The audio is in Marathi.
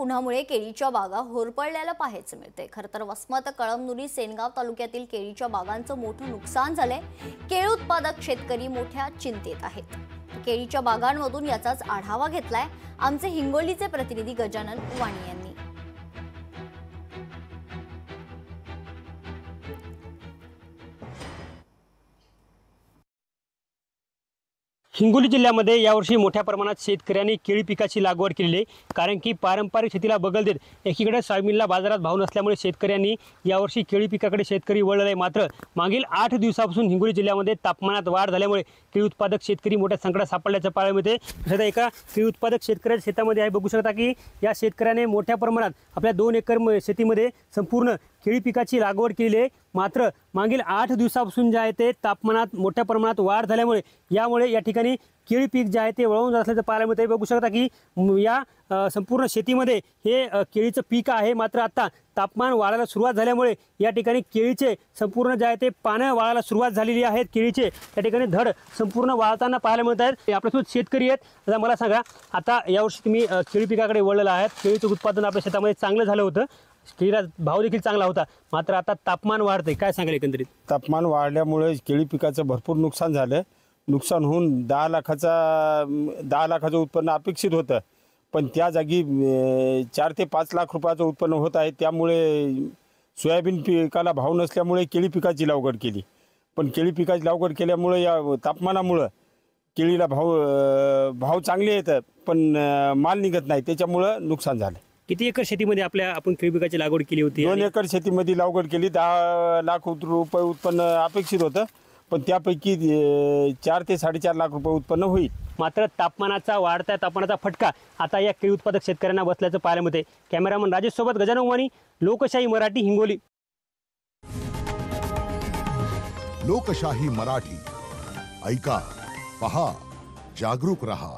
उन्हामुळे केळीच्या बागा होरपळल्याला पाहायचं मिळते। खरं तर वसमत, कळमनुरी, सेनगाव तालुक्यातील केळीच्या बागांचं मोठं नुकसान झालंय। केळी उत्पादक शेतकरी मोठ्या चिंतेत आहेत। केळीच्या बागांमधून याचाच आढावा घेतलाय आमचे हिंगोलीचे प्रतिनिधी गजानन वाणी यांनी। हिंगोली जिल्ह्यामध्ये यावर्षी मोठ्या प्रमाणात शेतकऱ्यांनी केळी पिकाची लागवड केलेली आहे। कारण की पारंपरिक शेतीला बगल देत एकीकडे सोयाबीनला बाजारात भाव नसल्यामुळे शेतकऱ्यांनी यावर्षी केळी पिकाकडे शेतकरी वळले आहे। मात्र मागील 8 दिवसापासून हिंगोली जिल्ह्यामध्ये तापमानात वाढ झाल्यामुळे केळी उत्पादक शेतकरी मोठ्या संकटात सापडल्याचं पाहायला मिळते। सध्या एका केळी उत्पादक शेतकऱ्याच्या शेतामध्ये आहे, बघू शकता की या शेतकऱ्याने मोठ्या प्रमाणात आपल्या 2 एकर शेतीमध्ये संपूर्ण केळी पिकाची लागवड केली आहे। मात्र मागील 8 दिवसापासून जे आहे ते तापमानात मोठ्या प्रमाणात वाढ झाल्यामुळे यामुळे या ठिकाणी केळी पीक जे आहे ते वळून जात असल्याचं पाहायला मिळते। बघू शकता की या संपूर्ण शेतीमध्ये हे केळीचं पीक आहे। मात्र आता तापमान वाढायला सुरुवात झाल्यामुळे या ठिकाणी केळीचे संपूर्ण जे आहे ते पानं वाळायला सुरुवात झालेली आहेत। केळीचे या ठिकाणी धड संपूर्ण वाळताना पाहायला मिळत आहेत। आपल्यासोबत शेतकरी आहेत। आता मला सांगा, आता यावर्षी तुम्ही केळी पिकाकडे वळलेला आहात। केळीचं उत्पादन आपल्या शेतामध्ये चांगलं झालं होतं, केळीला भाव देखील चांगला होता, मात्र आता तापमान वाढतंय, काय सांगाल एकंदरीत? तापमान वाढल्यामुळे केळी पिकाचं भरपूर नुकसान झालं। नुकसान होऊन 10 लाखाचं उत्पन्न अपेक्षित होतं, पण त्या जागी 4 ते 5 लाख रुपयाचं उत्पन्न होत आहे। त्यामुळे सोयाबीन पिकाला भाव नसल्यामुळे केळी पिकाची लागवड केली, पण केळी पिकाची लागवड केल्यामुळे या तापमानामुळे केळीला भाव चांगले येतात, पण माल निघत नाही, त्याच्यामुळे नुकसान झालं। किती एकर शेतीमध्ये आपण केळी पिकाची लागवड केली होती? 2 एकर शेतीमध्ये लागवड केली। 10 लाख रुपये उत्पन्न अपेक्षित होतं, पण त्यापैकी 4 ते 4.5 लाख रुपये उत्पन्न होईल। मात्र वाढत्या तापमानाचा फटका आता या केळी उत्पादक शेतकऱ्यांना बसल्याचं पाहायला मिळते। कॅमेरामन राजेश सोबत गजानन वाणी, लोकशाही मराठी, हिंगोली। लोकशाही मराठी, ऐका, पहा, जागरूक रहा।